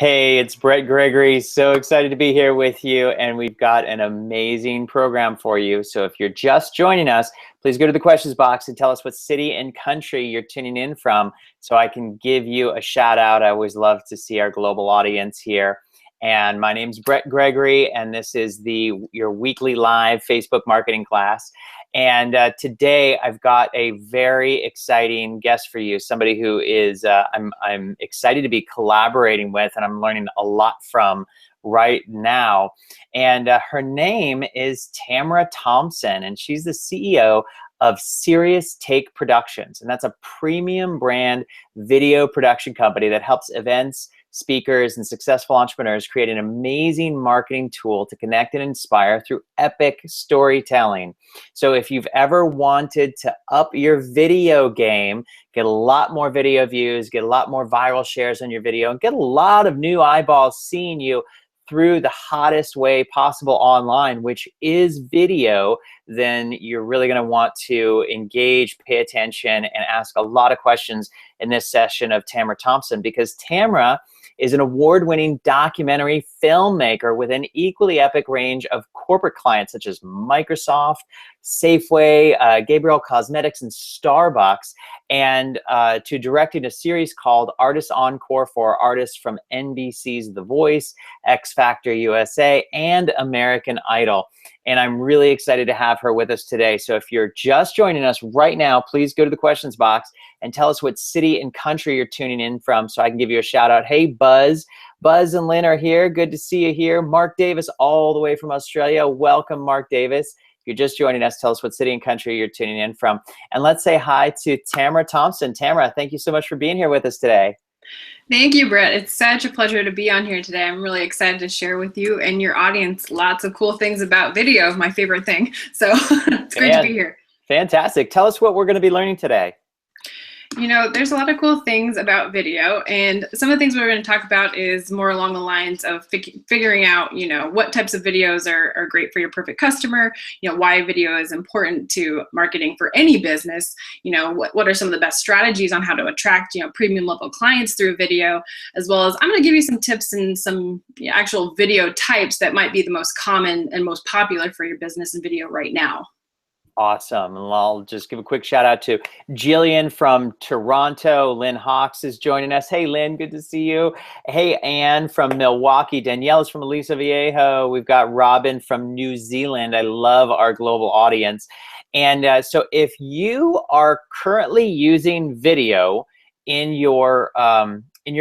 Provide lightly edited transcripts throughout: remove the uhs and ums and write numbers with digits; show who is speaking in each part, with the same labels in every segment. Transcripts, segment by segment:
Speaker 1: Hey, it's Bret Gregory. So excited to be here with you, and we've got an amazing program for you. So if you're just joining us, please go to the questions box and tell us what city and country you're tuning in from so I can give you a shout out. I always love to see our global audience here. And my name's Bret Gregory, and this is your weekly live Facebook marketing class. And today I've got a very exciting guest for you, somebody who is I'm excited to be collaborating with, and I'm learning a lot from right now. And her name is Tamara Thompson, and she's the CEO of Serious Take Productions, and that's a premium brand video production company that helps events, speakers, and successful entrepreneurs create an amazing marketing tool to connect and inspire through epic storytelling. So if you've ever wanted to up your video game, get a lot more video views, get a lot more viral shares on your video, and get a lot of new eyeballs seeing you through the hottest way possible online, which is video, then you're really going to want to engage, pay attention, and ask a lot of questions in this session of Tamara Thompson, because Tamara is an award-winning documentary filmmaker with an equally epic range of corporate clients such as Microsoft, Safeway, Gabriel Cosmetics, and Starbucks, and to directing a series called Artist Encore for artists from NBC's The Voice, X Factor USA, and American Idol. And I'm really excited to have her with us today. So if you're just joining us right now, please go to the questions box and tell us what city and country you're tuning in from so I can give you a shout out. Hey, Buzz. Buzz and Lynn are here. Good to see you here. Mark Davis all the way from Australia. Welcome, Mark Davis. If you're just joining us, tell us what city and country you're tuning in from. And let's say hi to Tamara Thompson. Tamara, thank you so much for being here with us today.
Speaker 2: Thank you, Bret. It's such a pleasure to be on here today. I'm really excited to share with you and your audience lots of cool things about video, my favorite thing. So it's great to be here.
Speaker 1: Fantastic. Tell us what we're going to be learning today.
Speaker 2: You know, there's a lot of cool things about video, and some of the things we're going to talk about is more along the lines of figuring out, you know, what types of videos are great for your perfect customer, you know, why video is important to marketing for any business, you know, what are some of the best strategies on how to attract, you know, premium level clients through video, as well as I'm going to give you some tips and some actual video types that might be the most common and most popular for your business and video right now.
Speaker 1: Awesome. And I'll just give a quick shout out to Jillian from Toronto. Lynn Hawks is joining us. Hey, Lynn, good to see you. Hey, Anne from Milwaukee. Danielle is from Aliso Viejo. We've got Robin from New Zealand. I love our global audience. And so if you are currently using video in your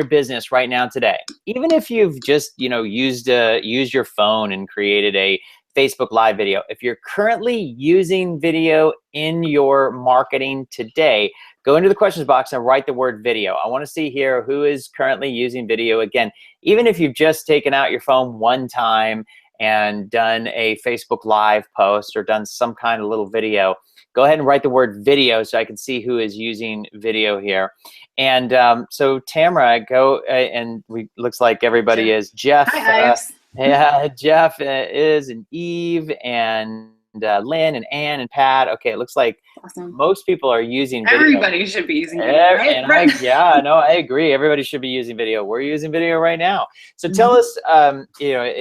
Speaker 1: business right now today, even if you've just, you know, used your phone and created a Facebook Live video. If you're currently using video in your marketing today, go into the questions box and write the word video. I want to see here who is currently using video. Again, even if you've just taken out your phone one time and done a Facebook Live post or done some kind of little video, go ahead and write the word video so I can see who is using video here. And so Tamara, go and looks like everybody is. Jeff.
Speaker 2: Hi,
Speaker 1: yeah, Jeff is, and Eve, and Lynn, and Ann, and Pat. Okay, it looks like
Speaker 2: awesome.
Speaker 1: Most people are using video.
Speaker 2: Everybody should be using video, right?
Speaker 1: Yeah, no, I agree. Everybody should be using video. We're using video right now. So tell us, you know,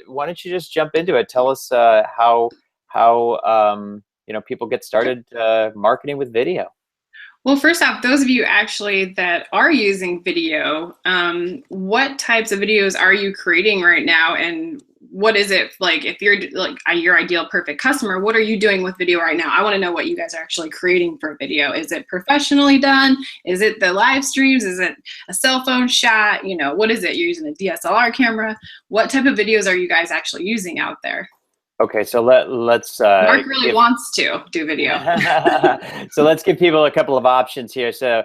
Speaker 1: why don't you just jump into it? Tell us how you know, people get started marketing with video.
Speaker 2: Well, first off, those of you actually that are using video, what types of videos are you creating right now? And what is it like, if you're like your ideal perfect customer, what are you doing with video right now? I want to know what you guys are actually creating for video. Is it professionally done? Is it the live streams? Is it a cell phone shot? You know, what is it? You're using a DSLR camera? What type of videos are you guys actually using out there?
Speaker 1: Okay, so let's.
Speaker 2: Mark really wants to do video.
Speaker 1: So let's give people a couple of options here. So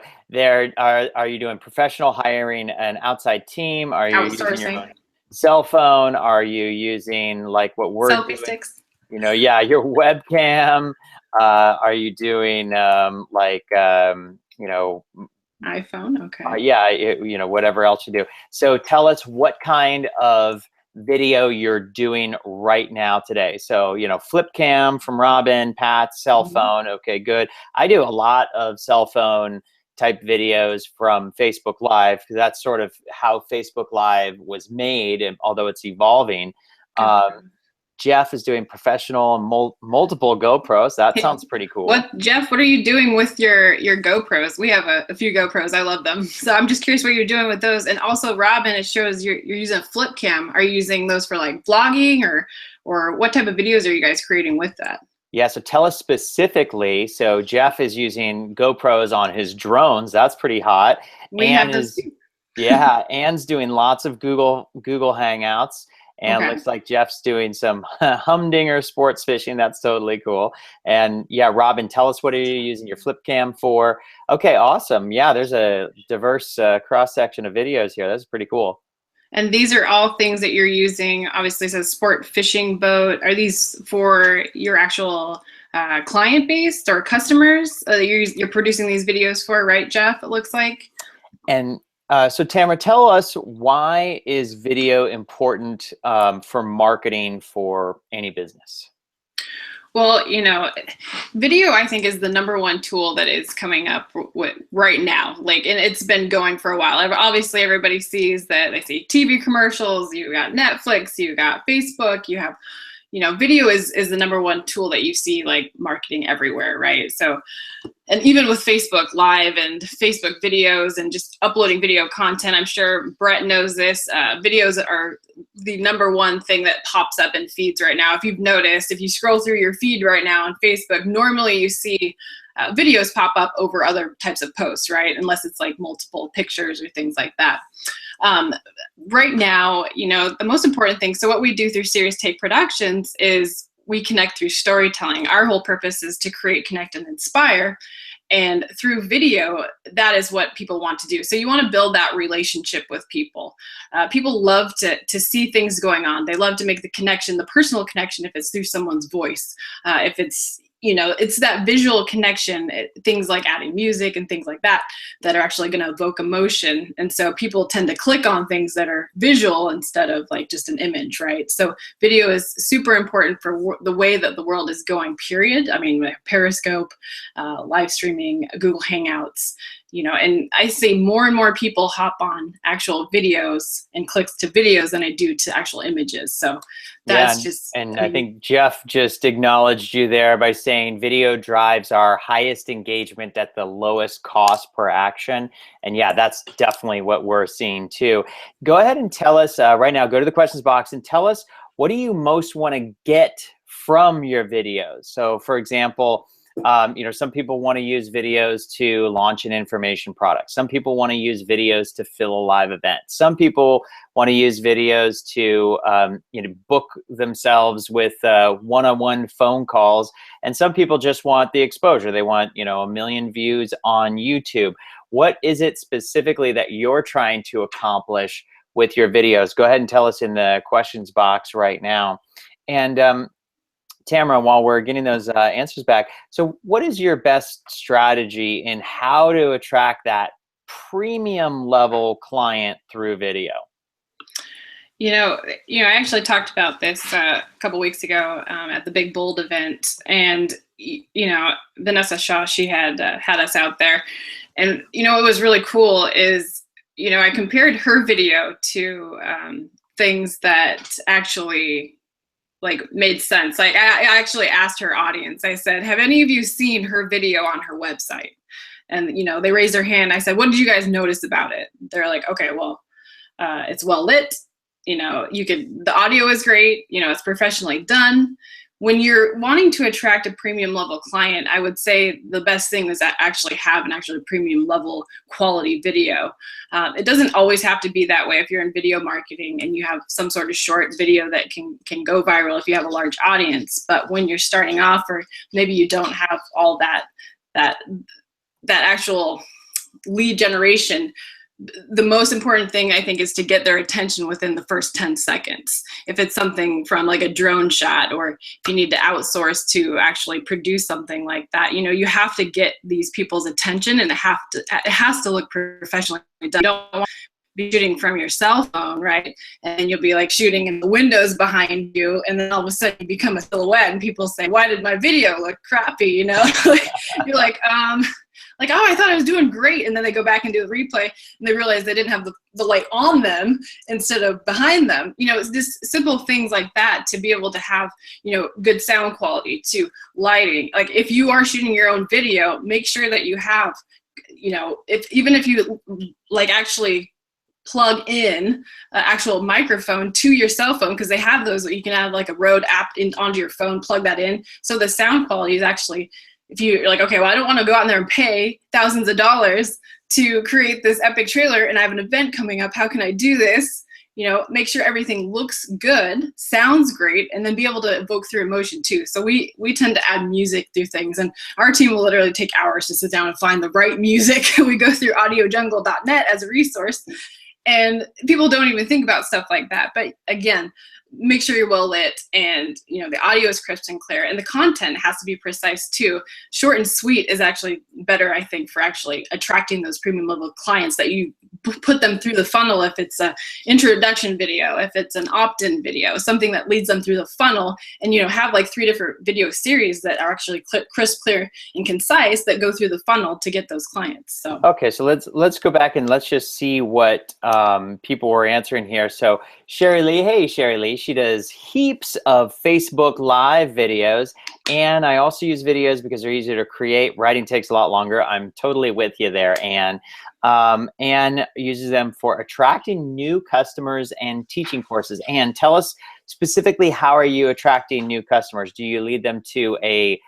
Speaker 1: are you doing professional, hiring an outside team? Are you using your own cell phone? Are you using like what we're
Speaker 2: selfie
Speaker 1: doing?
Speaker 2: Sticks?
Speaker 1: You know, yeah, your webcam. Are you doing you know,
Speaker 2: iPhone? Okay.
Speaker 1: Yeah, you know, whatever else you do. So tell us what kind of video you're doing right now today. So, you know, flip cam from Robin, Pat, cell phone. Okay, good. I do a lot of cell phone type videos from Facebook Live, because that's sort of how Facebook Live was made, and although it's evolving. Jeff is doing professional multiple GoPros. That sounds pretty cool.
Speaker 2: Jeff, what are you doing with your GoPros? We have a few GoPros. I love them. So I'm just curious what you're doing with those. And also, Robin, it shows you're using a flip cam. Are you using those for like vlogging, or what type of videos are you guys creating with that?
Speaker 1: Yeah, so tell us specifically. So Jeff is using GoPros on his drones. That's pretty hot.
Speaker 2: We have those too.
Speaker 1: Yeah, Anne's doing lots of Google Hangouts. And looks like Jeff's doing some humdinger sports fishing. That's totally cool. And yeah, Robin, tell us, what are you using your flip cam for? Okay, awesome. Yeah, there's a diverse cross-section of videos here. That's pretty cool.
Speaker 2: And these are all things that you're using. Obviously, it says sport fishing boat. Are these for your actual client base or customers you're producing these videos for, right, Jeff? It looks like. And
Speaker 1: so Tamara, tell us, why is video important for marketing for any business?
Speaker 2: Well, video, I think, is the #1 tool that is coming up right now. And it's been going for a while. Obviously, everybody sees that. They see TV commercials. You got Netflix. You got Facebook. You have, video is the #1 tool that you see like marketing everywhere, right? So, and even with Facebook Live and Facebook videos and just uploading video content, I'm sure Bret knows this. Videos are the #1 thing that pops up in feeds right now. If you've noticed, if you scroll through your feed right now on Facebook, normally you see videos pop up over other types of posts, right? Unless it's like multiple pictures or things like that. Right now, the most important thing, so what we do through Serious Take Productions is we connect through storytelling. Our whole purpose is to create, connect, and inspire. And through video, that is what people want to do. So you want to build that relationship with people. People love to see things going on. They love to make the connection, the personal connection, if it's through someone's voice. If it's, it's that visual connection, things like adding music and things like that are actually going to evoke emotion. And so people tend to click on things that are visual instead of like just an image, right? So video is super important for the way that the world is going, period. I mean, Periscope, live streaming, Google Hangouts, and I see more and more people hop on actual videos and clicks to videos than I do to actual images. So that's
Speaker 1: I think Jeff just acknowledged you there by saying video drives our highest engagement at the lowest cost per action. And yeah, that's definitely what we're seeing too. Go ahead and tell us right now, go to the questions box and tell us, what do you most want to get from your videos? So for example, some people want to use videos to launch an information product. Some people want to use videos to fill a live event. Some people want to use videos to, book themselves with one-on-one phone calls. And some people just want the exposure. They want, 1 million views on YouTube. What is it specifically that you're trying to accomplish with your videos? Go ahead and tell us in the questions box right now. And Tamara, while we're getting those answers back, so what is your best strategy in how to attract that premium level client through video?
Speaker 2: I actually talked about this a couple weeks ago at the Big Bold event, and Vanessa Shaw, she had us out there, and what was really cool is I compared her video to things that actually made sense. I actually asked her audience, I said, have any of you seen her video on her website? And, they raised their hand. I said, what did you guys notice about it? They're like, okay, well, it's well lit. The audio is great. It's professionally done. When you're wanting to attract a premium level client, I would say the best thing is to actually have an actually premium level quality video. It doesn't always have to be that way if you're in video marketing and you have some sort of short video that can go viral if you have a large audience. But when you're starting off, or maybe you don't have all that actual lead generation, the most important thing, I think, is to get their attention within the first 10 seconds. If it's something from like a drone shot, or if you need to outsource to actually produce something like that, you have to get these people's attention, and it has to look professionally done. You don't want to be shooting from your cell phone, right? And you'll be like shooting in the windows behind you, and then all of a sudden you become a silhouette, and people say, why did my video look crappy? You're like, like, oh, I thought I was doing great. And then they go back and do the replay and they realize they didn't have the light on them instead of behind them. You know, it's just simple things like that to be able to have, you know, good sound quality, to lighting. Like if you are shooting your own video, make sure that you have, you know, even if you like actually plug in an actual microphone to your cell phone, because they have those, you can have like a Rode app onto your phone, plug that in. So the sound quality is actually, if you're like, okay, well, I don't want to go out there and pay thousands of dollars to create this epic trailer and I have an event coming up, how can I do this? You know, make sure everything looks good, sounds great, and then be able to evoke through emotion too. So we tend to add music through things, and our team will literally take hours to sit down and find the right music. We go through audiojungle.net as a resource, and people don't even think about stuff like that. But again, make sure you're well lit and, you know, the audio is crisp and clear, and the content has to be precise too. Short and sweet is actually better, I think, for actually attracting those premium level clients, that you put them through the funnel. If it's an introduction video, if it's an opt-in video, something that leads them through the funnel, and, you know, have like 3 different video series that are actually crisp, clear, and concise that go through the funnel to get those clients. So
Speaker 1: okay, so let's go back and let's just see what people were answering here. So Sherry Lee, hey Sherry Lee, she does heaps of Facebook Live videos, and I also use videos because they're easier to create. Writing takes a lot longer. I'm totally with you there, Anne. Anne uses them for attracting new customers and teaching courses. Anne, tell us specifically, how are you attracting new customers? Do you lead them to a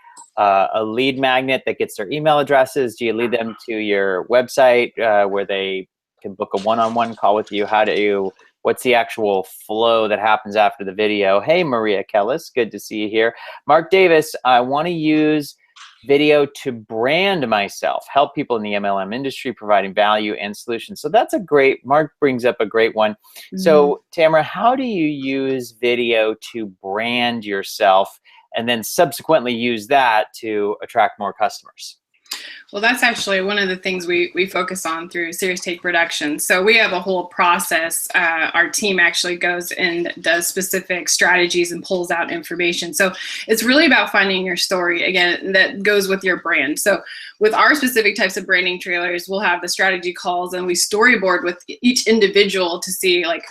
Speaker 1: lead magnet that gets their email addresses? Do you lead them to your website where they can book a one-on-one call with you? What's the actual flow that happens after the video? Hey, Maria Kellis, good to see you here. Mark Davis, I want to use video to brand myself, help people in the MLM industry, providing value and solutions. So that's a great, Mark brings up a great one. Mm-hmm. So Tamara, how do you use video to brand yourself and then subsequently use that to attract more customers?
Speaker 2: Well, that's actually one of the things we focus on through Serious Take Production. So we have a whole process. Our team actually goes and does specific strategies and pulls out information. So it's really about finding your story, again, that goes with your brand. So with our specific types of branding trailers, we'll have the strategy calls and we storyboard with each individual to see, like,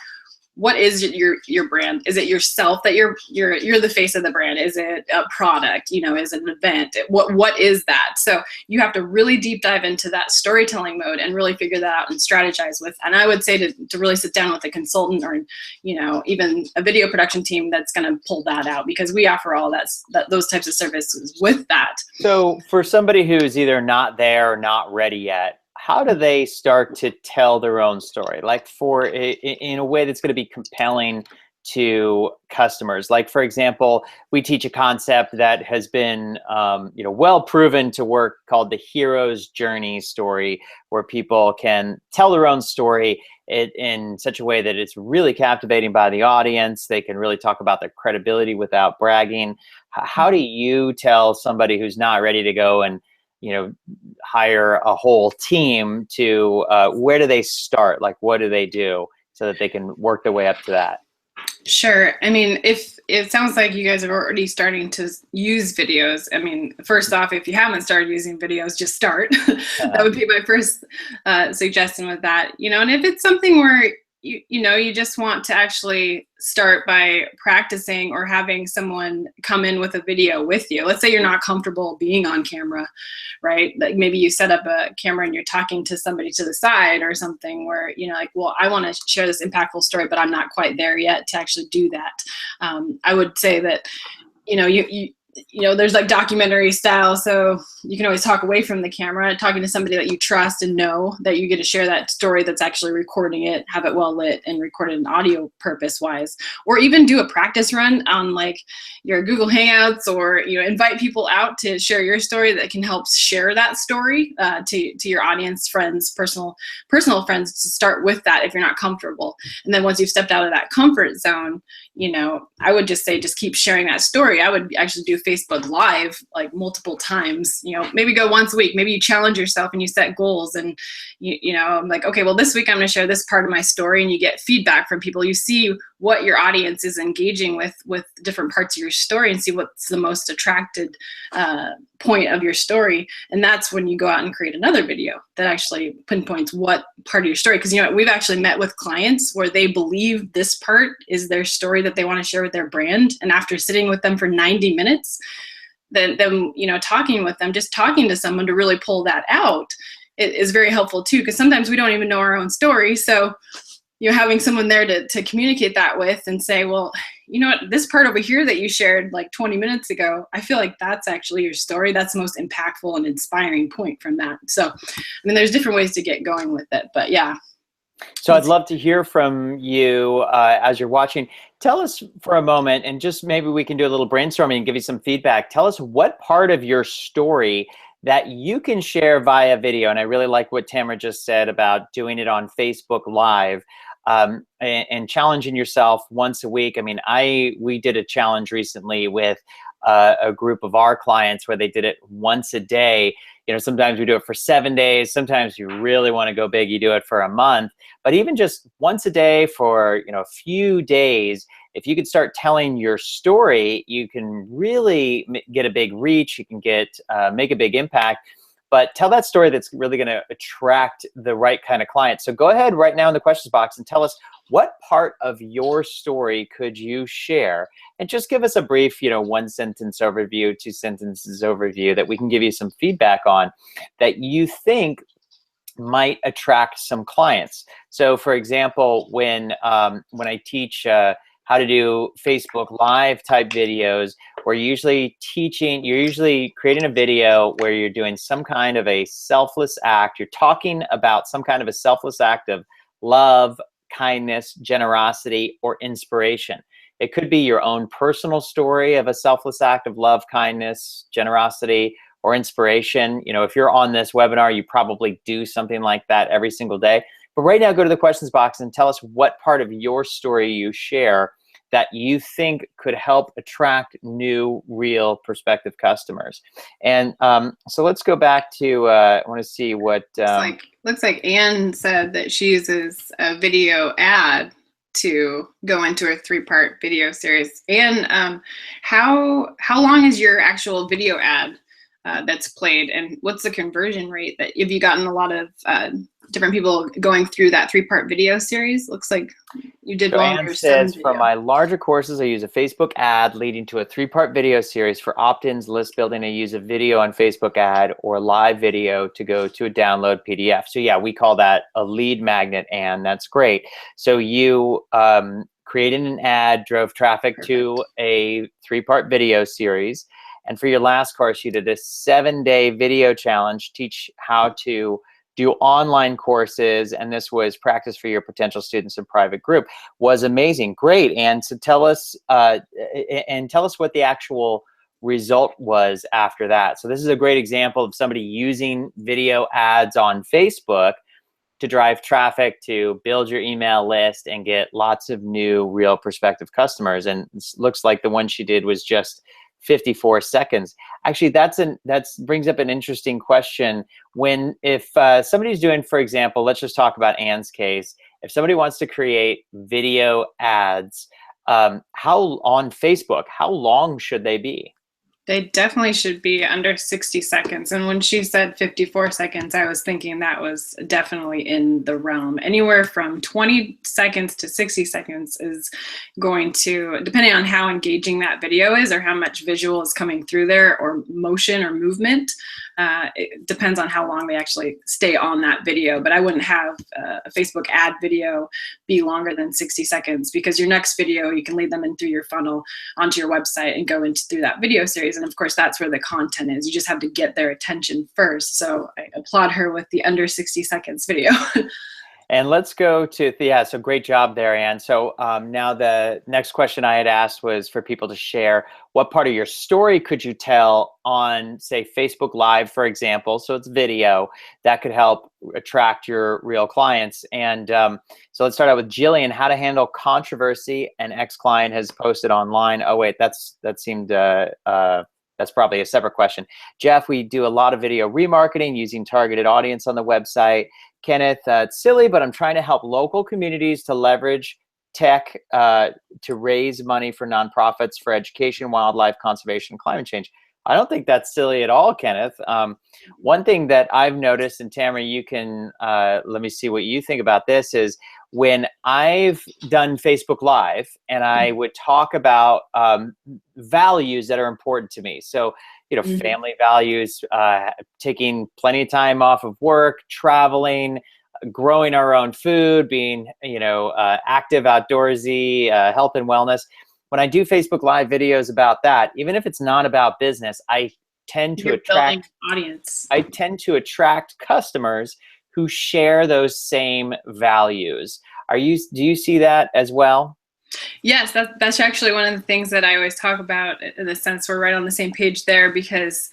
Speaker 2: what is your brand? Is it yourself that you're the face of the brand? Is it a product? You know, is it an event? What is that? So you have to really deep dive into that storytelling mode and really figure that out and strategize with. And I would say to really sit down with a consultant or, you know, even a video production team that's going to pull that out, because we offer all those types of services with that.
Speaker 1: So for somebody who's either not there or not ready yet, how do they start to tell their own story, like in a way that's going to be compelling to customers? Like, for example, we teach a concept that has been well proven to work, called the hero's journey story, where people can tell their own story in such a way that it's really captivating by the audience. They can really talk about their credibility without bragging. How do you tell somebody who's not ready to go and hire a whole team to where do they start? Like, what do they do so that they can work their way up to that?
Speaker 2: Sure. I mean, if it sounds like you guys are already starting to use videos, I mean, first off, if you haven't started using videos, just start. That would be my first suggestion with that. And if it's something where you just want to actually start by practicing or having someone come in with a video with you. Let's say you're not comfortable being on camera, right? Like maybe you set up a camera and you're talking to somebody to the side or something where, like, well, I want to share this impactful story, but I'm not quite there yet to actually do that. I would say that, there's like documentary style, so you can always talk away from the camera, talking to somebody that you trust and know that you get to share that story that's actually recording it, have it well lit and recorded in audio purpose wise, or even do a practice run on like your Google Hangouts, or invite people out to share your story that can help share that story to your audience, friends, personal friends, to start with that if you're not comfortable. And then once you've stepped out of that comfort zone, I would just say just keep sharing that story. I would actually do Facebook Live like multiple times, maybe go once a week. Maybe you challenge yourself and you set goals, and I'm like, okay, well, this week I'm going to share this part of my story, and you get feedback from people. You see what your audience is engaging with different parts of your story, and see what's the most attracted point of your story. And that's when you go out and create another video that actually pinpoints what part of your story. Because, you know, we've actually met with clients where they believe this part is their story that they want to share with their brand. And after sitting with them for 90 minutes, then you know, talking with them, just talking to someone to really pull that out, it is very helpful too. Because sometimes we don't even know our own story. So, you know, having someone there to communicate that with and say, well, you know what, this part over here that you shared like 20 minutes ago, I feel like that's actually your story. That's the most impactful and inspiring point from that. So, I mean, there's different ways to get going with it, but yeah.
Speaker 1: So I'd love to hear from you as you're watching. Tell us for a moment, and just maybe we can do a little brainstorming and give you some feedback. Tell us what part of your story that you can share via video. And I really like what Tamara just said about doing it on Facebook Live. And challenging yourself once a week. I mean, we did a challenge recently with a group of our clients where they did it once a day. You know, sometimes we do it for 7 days. Sometimes you really want to go big, you do it for a month. But even just once a day for, you know, a few days, if you could start telling your story, you can really get a big reach. You can make a big impact. But tell that story that's really going to attract the right kind of client. So go ahead right now in the questions box and tell us what part of your story could you share, and just give us a brief, you know, 1-sentence overview, 2 sentences overview that we can give you some feedback on that you think might attract some clients. So for example, when I teach how to do Facebook Live type videos, you're usually creating a video where you're doing some kind of a selfless act. You're talking about some kind of a selfless act of love, kindness, generosity, or inspiration. It could be your own personal story of a selfless act of love, kindness, generosity, or inspiration. You know, if you're on this webinar, you probably do something like that every single day. But right now, go to the questions box and tell us what part of your story you share that you think could help attract new, real, prospective customers. And so let's go back to, I want to see what...
Speaker 2: looks like Anne said that she uses a video ad to go into a 3-part video series. And how long is your actual video ad that's played, and what's the conversion rate? That have you gotten a lot of different people going through that 3-part video series? Looks like you did well.
Speaker 1: Anne says, for my larger courses, I use a Facebook ad leading to a 3-part video series. For opt-ins, list building, I use a video on Facebook ad or live video to go to a download PDF. So yeah, we call that a lead magnet, Anne. That's great. So you created an ad, drove traffic to a 3-part video series. And for your last course, you did a 7-day video challenge, teach how to do online courses, and this was practice for your potential students in private group. Was amazing, great. And so tell us what the actual result was after that. So this is a great example of somebody using video ads on Facebook to drive traffic, to build your email list, and get lots of new, real prospective customers. And it looks like the one she did was just 54 seconds. Actually, that brings up an interesting question. If somebody's doing, for example, let's just talk about Anne's case. If somebody wants to create video ads, on Facebook, how long should they be?
Speaker 2: They definitely should be under 60 seconds. And when she said 54 seconds, I was thinking that was definitely in the realm. Anywhere from 20 seconds to 60 seconds is going to, depending on how engaging that video is or how much visual is coming through there or motion or movement, it depends on how long they actually stay on that video. But I wouldn't have a Facebook ad video be longer than 60 seconds, because your next video, you can lead them in through your funnel onto your website and go through that video series. And of course, that's where the content is. You just have to get their attention first. So I applaud her with the under 60 seconds video.
Speaker 1: And let's go to, so great job there, Anne. So now the next question I had asked was for people to share what part of your story could you tell on, say, Facebook Live, for example. So it's video that could help attract your real clients. And so let's start out with Jillian. How to handle controversy an ex-client has posted online. Oh wait, that seemed that's probably a separate question. Jeff, we do a lot of video remarketing using targeted audience on the website. Kenneth, it's silly, but I'm trying to help local communities to leverage tech to raise money for nonprofits for education, wildlife conservation, and climate change. I don't think that's silly at all, Kenneth. One thing that I've noticed, and Tamara, you can let me see what you think about this, is when I've done Facebook Live and I would talk about values that are important to me. So, family values, taking plenty of time off of work, traveling, growing our own food, being, active, outdoorsy, health and wellness. When I do Facebook Live videos about that, even if it's not about business, I tend to attract
Speaker 2: audience.
Speaker 1: I tend to attract customers who share those same values. Do you see that as well?
Speaker 2: Yes, that's actually one of the things that I always talk about, in the sense we're right on the same page there, because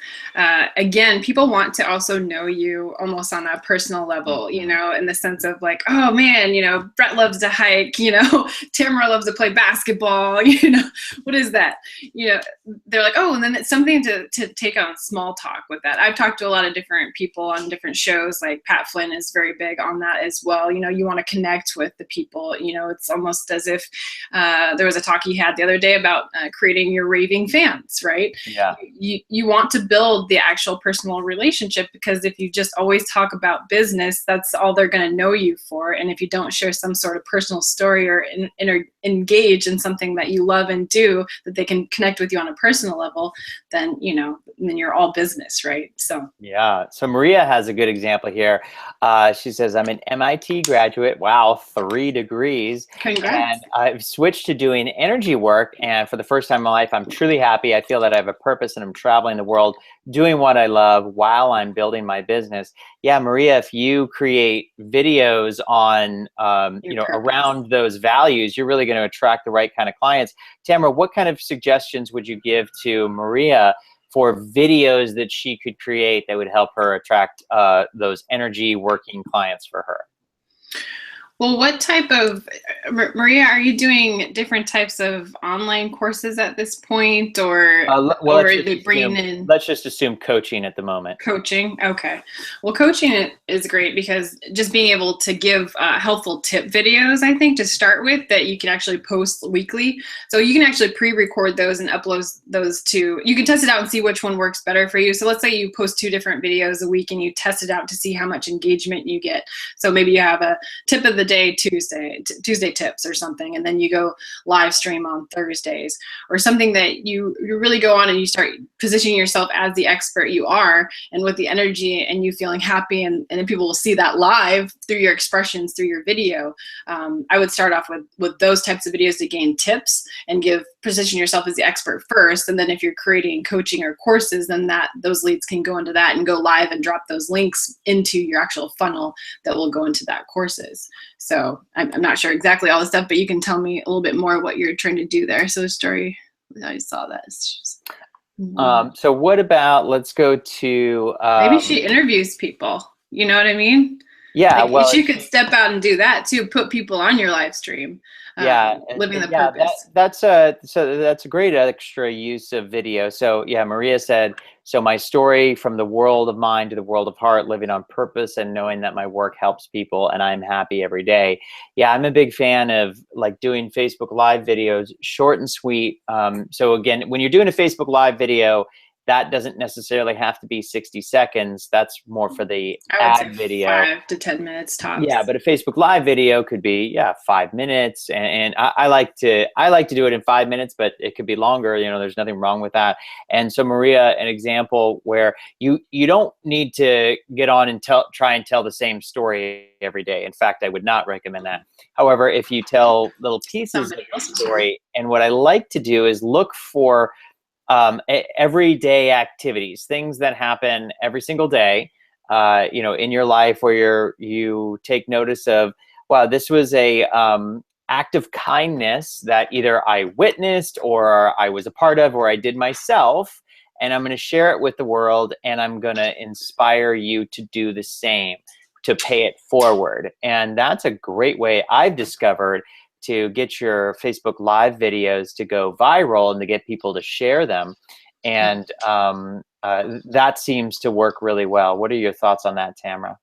Speaker 2: again, people want to also know you almost on a personal level, in the sense of like, oh man, Bret loves to hike, Tamara loves to play basketball, what is that? They're like, oh, and then it's something to take on small talk with that. I've talked to a lot of different people on different shows, like Pat Flynn is very big on that as well. You want to connect with the people, it's almost as if there was a talk he had the other day about creating your raving fans, right?
Speaker 1: Yeah.
Speaker 2: You want to build the actual personal relationship, because if you just always talk about business, that's all they're going to know you for. And if you don't share some sort of personal story or engage in something that you love and do, that they can connect with you on a personal level, then you're all business, right? So
Speaker 1: yeah. So Maria has a good example here. She says, I'm an MIT graduate. Wow, 3 degrees.
Speaker 2: Congrats.
Speaker 1: And I've switched to doing energy work. And for the first time in my life, I'm truly happy. I feel that I have a purpose and I'm traveling the world doing what I love while I'm building my business. Yeah, Maria, if you create videos on, around those values, you're really going to attract the right kind of clients. Tamara, what kind of suggestions would you give to Maria for videos that she could create that would help her attract those energy working clients for her?
Speaker 2: Well, what type of, Maria, are you doing different types of online courses at this point, or are they bringing in?
Speaker 1: Let's just assume coaching at the moment.
Speaker 2: Coaching, okay. Well, coaching is great, because just being able to give helpful tip videos, I think, to start with, that you can actually post weekly. So you can actually pre-record those and upload those to, you can test it out and see which one works better for you. So let's say you post 2 different videos a week and you test it out to see how much engagement you get. So maybe you have a tip of the day Tuesday tips or something, and then you go live stream on Thursdays, or something that you really go on and you start positioning yourself as the expert you are, and with the energy, and you feeling happy, and then people will see that live through your expressions, through your video. I would start off with those types of videos to gain tips and position yourself as the expert first, and then if you're creating coaching or courses, then those leads can go into that and go live and drop those links into your actual funnel that will go into that courses. So I'm not sure exactly all the stuff, but you can tell me a little bit more what you're trying to do there. So story, I saw that.
Speaker 1: So what about, let's go to
Speaker 2: maybe she interviews people. You know what I mean?
Speaker 1: Yeah, well,
Speaker 2: she could step out and do that too. Put people on your live stream. Living the purpose.
Speaker 1: That's a great extra use of video. So yeah, Maria said, so my story from the world of mind to the world of heart, living on purpose and knowing that my work helps people and I'm happy every day. Yeah, I'm a big fan of like doing Facebook Live videos, short and sweet. So again, when you're doing a Facebook Live video, that doesn't necessarily have to be 60 seconds. That's more for the ad video.
Speaker 2: 5 to 10 minutes tops.
Speaker 1: Yeah, but a Facebook Live video could be 5 minutes, and I like to do it in 5 minutes, but it could be longer. There's nothing wrong with that. And so Maria, an example where you don't need to get on and try and tell the same story every day. In fact, I would not recommend that. However, if you tell little pieces of the story, and what I like to do is look for everyday activities, things that happen every single day, in your life, where you take notice of, wow, this was a act of kindness that either I witnessed or I was a part of or I did myself, and I'm going to share it with the world, and I'm going to inspire you to do the same, to pay it forward. And that's a great way I've discovered to get your Facebook Live videos to go viral and to get people to share them. And that seems to work really well. What are your thoughts on that, Tamara?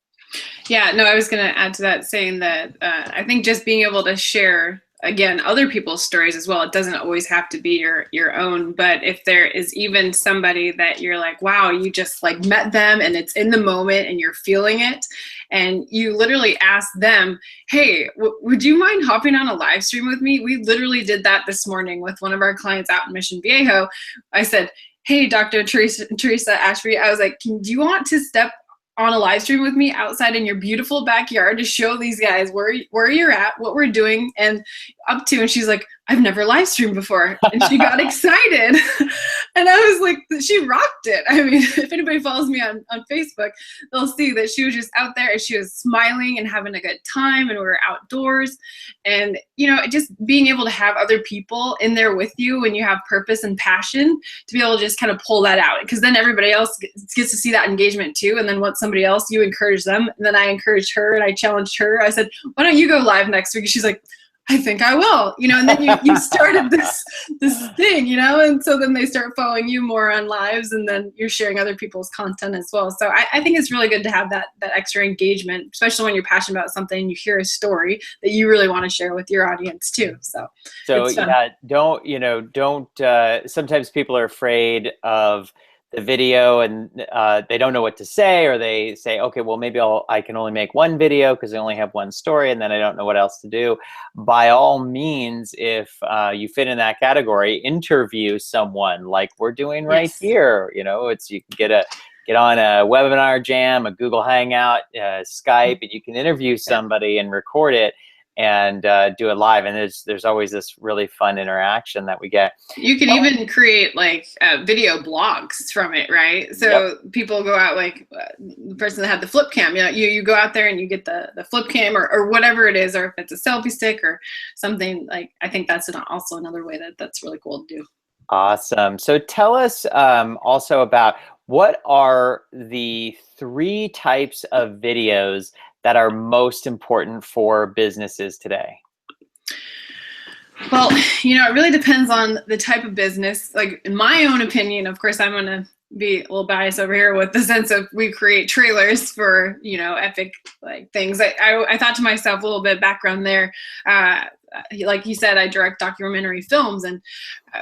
Speaker 2: Yeah, no, I was going to add to that, saying that I think just being able to share again, other people's stories as well. It doesn't always have to be your own, but if there is even somebody that you're like, wow, you just like met them and it's in the moment and you're feeling it, and you literally ask them, hey, would you mind hopping on a live stream with me? We literally did that this morning with one of our clients out in Mission Viejo. I said, hey, Dr. Teresa Ashby, I was like, do you want to step on a live stream with me outside in your beautiful backyard to show these guys where you're at, what we're doing, and up to? And she's like, I've never live streamed before. And she got excited. And I was like, she rocked it. I mean, if anybody follows me on Facebook, they'll see that she was just out there and she was smiling and having a good time, and we were outdoors. And, you know, just being able to have other people in there with you when you have purpose and passion, to be able to just kind of pull that out, because then everybody else gets to see that engagement too. And then once somebody else, you encourage them. And then I encouraged her and I challenged her. I said, why don't you go live next week? She's like, I think I will, you know, and then you started this thing, you know, and so then they start following you more on lives, and then you're sharing other people's content as well. So I think it's really good to have that extra engagement, especially when you're passionate about something, you hear a story that you really want to share with your audience too. So
Speaker 1: yeah, don't sometimes people are afraid of the video, and they don't know what to say, or they say, okay, well, maybe I can only make one video because I only have one story, and then I don't know what else to do. By all means, if you fit in that category, interview someone like we're doing right here. You know, you can get on a webinar jam, a Google Hangout, Skype, and you can interview somebody and record it and do it live. And there's always this really fun interaction that we get.
Speaker 2: You can even create like video blogs from it, right? So people go out, like the person that had the flip cam, you know, you go out there and you get the flip cam or whatever it is, or if it's a selfie stick or something. Like, I think that's also another way that's really cool to do.
Speaker 1: Awesome. So tell us also about, what are the 3 types of videos that are most important for businesses today?
Speaker 2: Well, you know, it really depends on the type of business. Like, in my own opinion, of course, I'm going to be a little biased over here with the sense of we create trailers for, you know, epic like things. I thought to myself, a little bit of background there. Like you said, I direct documentary films, and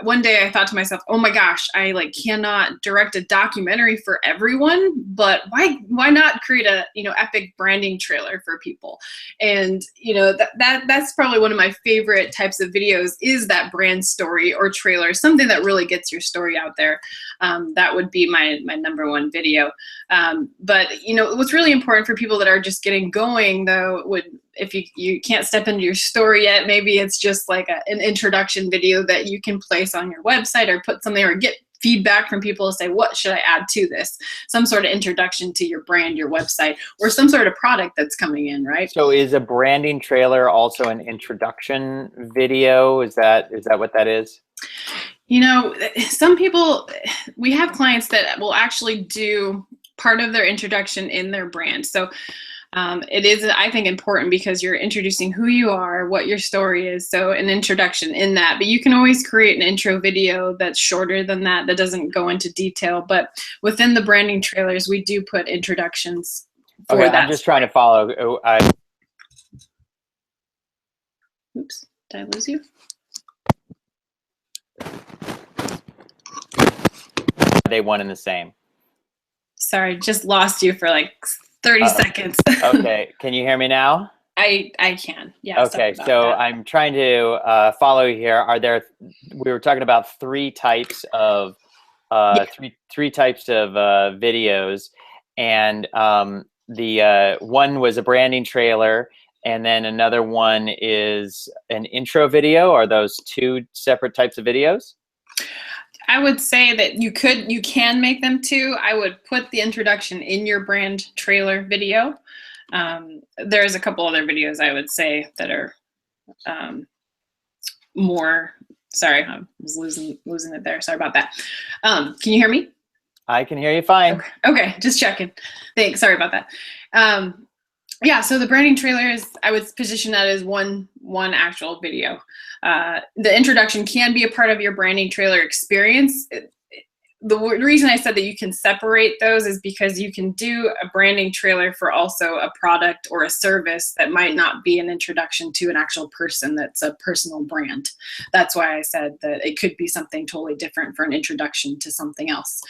Speaker 2: one day I thought to myself, oh my gosh, I like cannot direct a documentary for everyone, but why not create a, you know, epic branding trailer for people? And, you know, that's probably one of my favorite types of videos, is that brand story or trailer, something that really gets your story out there. That would be my number 1 video. But, you know, what's really important for people that are just getting going, though, if you can't step into your story yet, maybe it's just like an introduction video that you can place on your website, or put something, or get feedback from people to say, what should I add to this? Some sort of introduction to your brand, your website, or some sort of product that's coming in, right?
Speaker 1: So is a branding trailer also an introduction video? Is that what that is?
Speaker 2: You know, some people, we have clients that will actually do part of their introduction in their brand. So it is, I think, important, because you're introducing who you are, what your story is. So an introduction in that, but you can always create an intro video that's shorter than that doesn't go into detail. But within the branding trailers, we do put introductions for that.
Speaker 1: I'm just trying to follow.
Speaker 2: Oops, did I lose you?
Speaker 1: Are they one and the same?
Speaker 2: Sorry, just lost you for like 30 seconds.
Speaker 1: Okay, can you hear me now?
Speaker 2: I can, yeah.
Speaker 1: Okay, so I'm trying to follow you here. We were talking about 3 types of three types of videos, and the one was a branding trailer, and then another one is an intro video. Are those 2 separate types of videos?
Speaker 2: I would say that you can make them 2. I would put the introduction in your brand trailer video. There's a couple other videos I would say that are more, sorry, I was losing it there. Sorry about that. Can you hear me?
Speaker 1: I can hear you fine.
Speaker 2: Okay, just checking. Thanks, sorry about that. Yeah, so the branding trailer is, I would position that as one actual video. The introduction can be a part of your branding trailer experience. reason I said that you can separate those is because you can do a branding trailer for also a product or a service that might not be an introduction to an actual person that's a personal brand. That's why I said that it could be something totally different for an introduction to something else.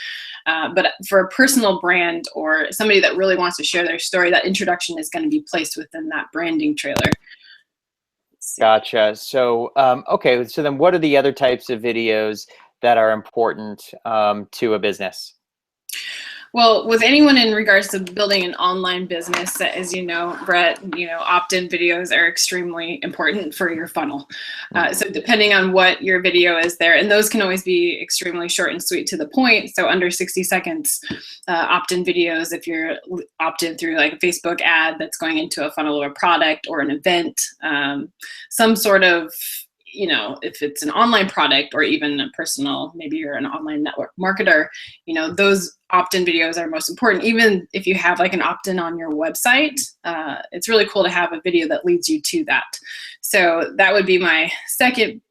Speaker 2: But for a personal brand or somebody that really wants to share their story, that introduction is going to be placed within that branding trailer.
Speaker 1: Gotcha. So, okay. So then what are the other types of videos that are important to a business?
Speaker 2: Well, with anyone in regards to building an online business, as you know, Bret, opt-in videos are extremely important for your funnel. So depending on what your video is there, and those can always be extremely short and sweet to the point. So under 60 seconds, opt-in videos, if you're opt-in through like a Facebook ad that's going into a funnel of a product or an event, some sort of, if it's an online product or even a personal, maybe you're an online network marketer, those opt-in videos are most important. Even if you have like an opt-in on your website, it's really cool to have a video that leads you to that. So that would be my second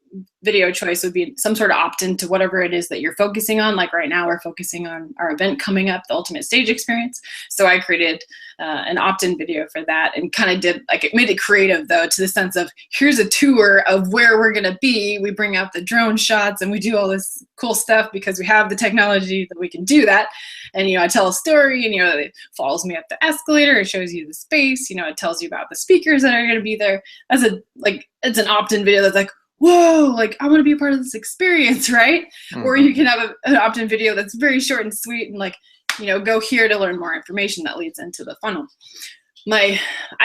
Speaker 2: video choice, would be some sort of opt-in to whatever it is that you're focusing on. Like right now we're focusing on our event coming up, the Ultimate Stage Experience. So I created an opt-in video for that, and kind of did, like, it made it creative though, to the sense of, here's a tour of where we're going to be. We bring out the drone shots and we do all this cool stuff because we have the technology that we can do that. And, I tell a story, and, it follows me up the escalator. It shows you the space, it tells you about the speakers that are going to be there. It's an opt-in video that's like, whoa, like, I want to be a part of this experience, right? Mm-hmm. Or you can have an opt-in video that's very short and sweet and like, go here to learn more information that leads into the funnel. I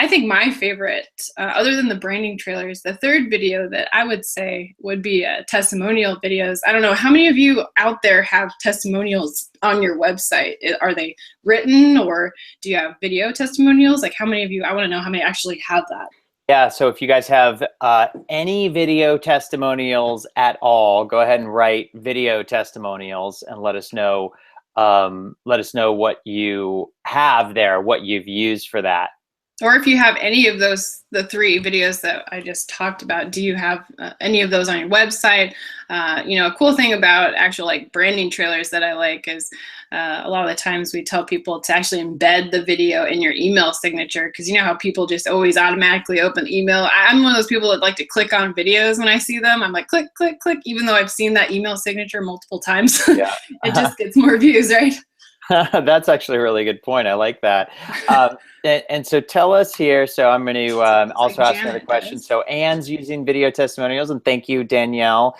Speaker 2: think my favorite, other than the branding trailers, the third video that I would say would be testimonial videos. I don't know, how many of you out there have testimonials on your website? Are they written, or do you have video testimonials? Like, how many of you, I want to know how many actually have that.
Speaker 1: Yeah, so if you guys have any video testimonials at all, go ahead and write video testimonials and let us know what you have there, what you've used for that.
Speaker 2: Or if you have any of those, the three videos that I just talked about, do you have any of those on your website? A cool thing about actual like branding trailers that I like is a lot of the times we tell people to actually embed the video in your email signature, because you know how people just always automatically open email. I'm one of those people that like to click on videos when I see them. I'm like, click, click, click, even though I've seen that email signature multiple times. Yeah. It just gets more views, right?
Speaker 1: That's actually a really good point. I like that. And so tell us here. So I'm going to also ask another question. So Anne's using video testimonials, and thank you, Danielle.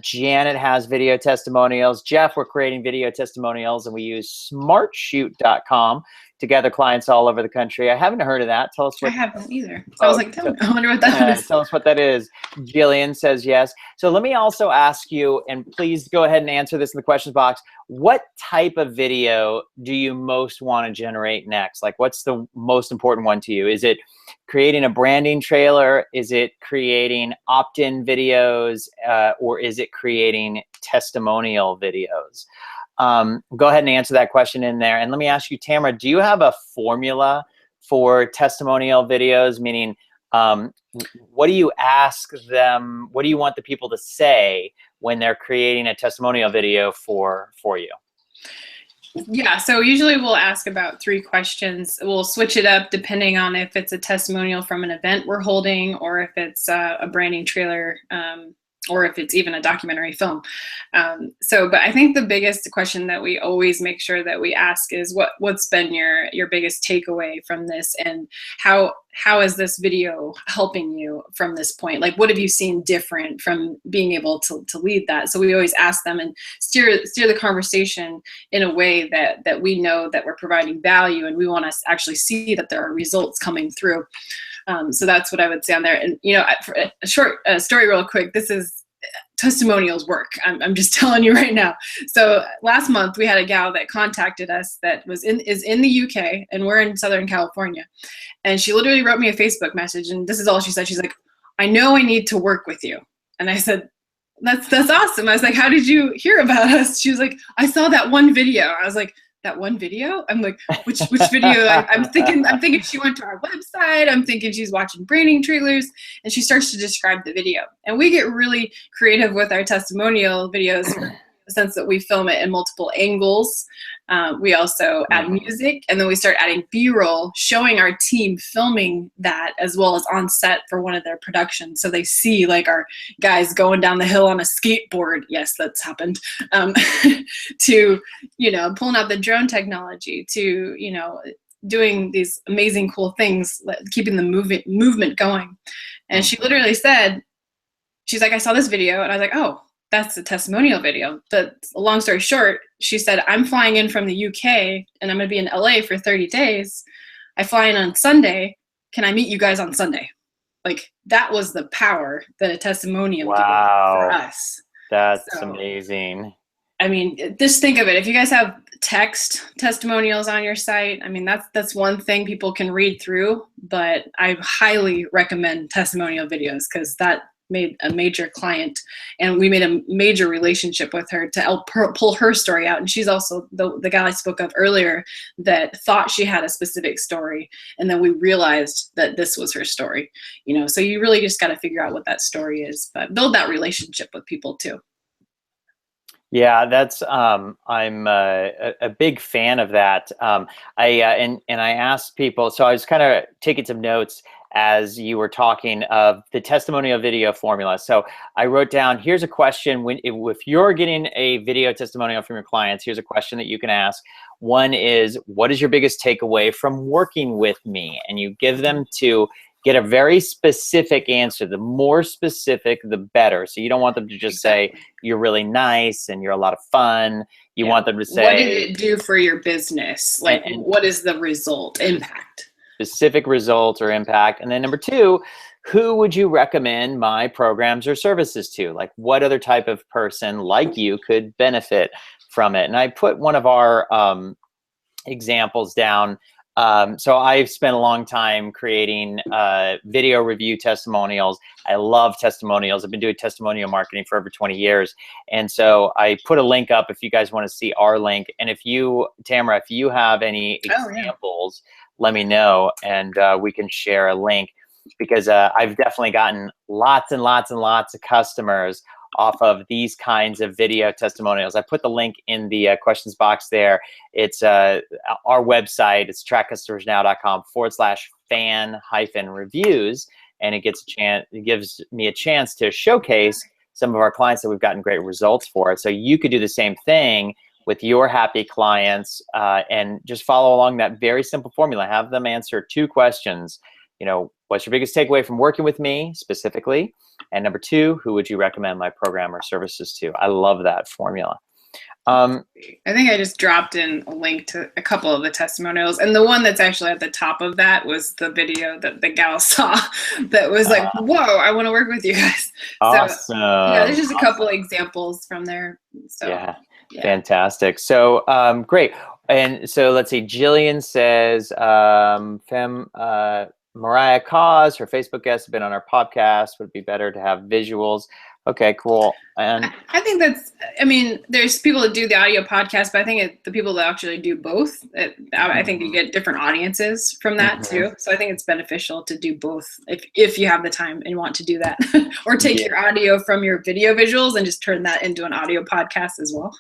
Speaker 1: Janet has video testimonials. Jeff, we're creating video testimonials, and we use smartshoot.com to gather clients all over the country. I haven't heard of that. Tell us what.
Speaker 2: I haven't either. I was like, I wonder what that is.
Speaker 1: Tell us what that is. Jillian says yes. So let me also ask you, and please go ahead and answer this in the questions box. What type of video do you most want to generate next? Like, what's the most important one to you? Is it creating a branding trailer? Is it creating opt-in videos? Or is it creating testimonial videos? Go ahead and answer that question in there. And let me ask you, Tamara, do you have a formula for testimonial videos? Meaning, what do you ask them? What do you want the people to say when they're creating a testimonial video for you?
Speaker 2: Yeah, so usually we'll ask about 3 questions. We'll switch it up depending on if it's a testimonial from an event we're holding, or if it's a branding trailer, or if it's even a documentary film. But I think the biggest question that we always make sure that we ask is what's been your biggest takeaway from this, and how is this video helping you from this point? Like, what have you seen different from being able to lead that? So we always ask them and steer the conversation in a way that we know that we're providing value, and we want to actually see that there are results coming through. So that's what I would say on there. And, for a short story real quick, this is testimonials work. I'm just telling you right now. So last month we had a gal that contacted us that is in the UK, and we're in Southern California. And she literally wrote me a Facebook message, and this is all she said. She's like, I know I need to work with you. And I said, that's awesome. I was like, how did you hear about us? She was like, I saw that one video. I was like, that one video? I'm like, which video? I'm thinking she went to our website. I'm thinking she's watching branding trailers, and she starts to describe the video. And we get really creative with our testimonial videos. sense that we film it in multiple angles. We also add music, and then we start adding B-roll, showing our team filming that as well as on set for one of their productions. So they see like our guys going down the hill on a skateboard. Yes, that's happened. To, you know, pulling out the drone technology, to, you know, doing these amazing cool things, keeping the movement going. And she literally said, she's like, I saw this video, and I was like, oh, that's a testimonial video. But long story short, she said, I'm flying in from the UK, and I'm going to be in LA for 30 days. I fly in on Sunday. Can I meet you guys on Sunday? Like, that was the power that a testimonial did for us.
Speaker 1: That's amazing.
Speaker 2: I mean, just think of it. If you guys have text testimonials on your site, I mean, that's one thing people can read through, but I highly recommend testimonial videos, because that made a major client, and we made a major relationship with her to help pull her story out. And she's also the gal I spoke of earlier that thought she had a specific story, and then we realized that this was her story, you know. So you really just got to figure out what that story is, but build that relationship with people too.
Speaker 1: Yeah, that's I'm a big fan of that. I asked people, so I was kind of taking some notes as you were talking of the testimonial video formula. So I wrote down, here's a question, if you're getting a video testimonial from your clients, here's a question that you can ask. One is, what is your biggest takeaway from working with me? And you give them to get a very specific answer. The more specific, the better. So you don't want them to just say, you're really nice and you're a lot of fun. You want them to say,
Speaker 2: what did it do for your business? Like, what is the result, impact?
Speaker 1: Specific results or impact. And then number two, who would you recommend my programs or services to? Like, what other type of person like you could benefit from it? And I put one of our examples down. So I've spent a long time creating video review testimonials. I love testimonials. I've been doing testimonial marketing for over 20 years. And so I put a link up if you guys want to see our link. And if you, Tamara, if you have any examples, let me know, and we can share a link, because I've definitely gotten lots and lots and lots of customers off of these kinds of video testimonials. I put the link in the questions box there. It's our website. It's trackcustomersnow.com/fan-reviews, and it gives me a chance to showcase some of our clients that we've gotten great results for. So you could do the same thing with your happy clients, and just follow along that very simple formula. Have them answer 2 questions. You know, what's your biggest takeaway from working with me specifically? And number 2, who would you recommend my program or services to? I love that formula.
Speaker 2: I think I just dropped in a link to a couple of the testimonials, and the one that's actually at the top of that was the video that the gal saw that was like, whoa, I want to work with you guys.
Speaker 1: Awesome.
Speaker 2: So, yeah, there's just a couple of examples from there. So
Speaker 1: yeah. Fantastic. So great. And so let's see, Jillian says, Mariah Cause, her Facebook guests have been on our podcast. Would it be better to have visuals? Okay, cool. And
Speaker 2: I think that's, I mean, there's people that do the audio podcast, but I think the people that actually do both, I think you get different audiences from that too. So I think it's beneficial to do both if you have the time and want to do that, or take your audio from your video visuals and just turn that into an audio podcast as well.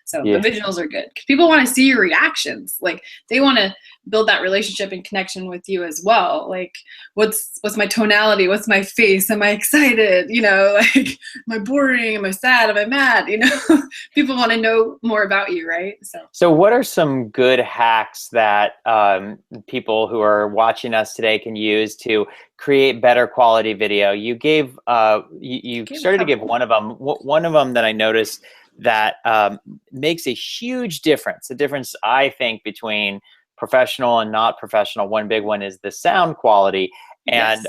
Speaker 2: So the visuals are good, because people want to see your reactions. Like, they want to build that relationship and connection with you as well. Like, what's my tonality? What's my face? Am I excited? You know, like, am I boring? Am I sad? Am I mad? You know, people want to know more about you, right? So
Speaker 1: what are some good hacks that people who are watching us today can use to create better quality video? You gave, you started to give one of them. One of them that I noticed that makes a huge difference. The difference, I think, between professional and not professional, one big one is the sound quality. And,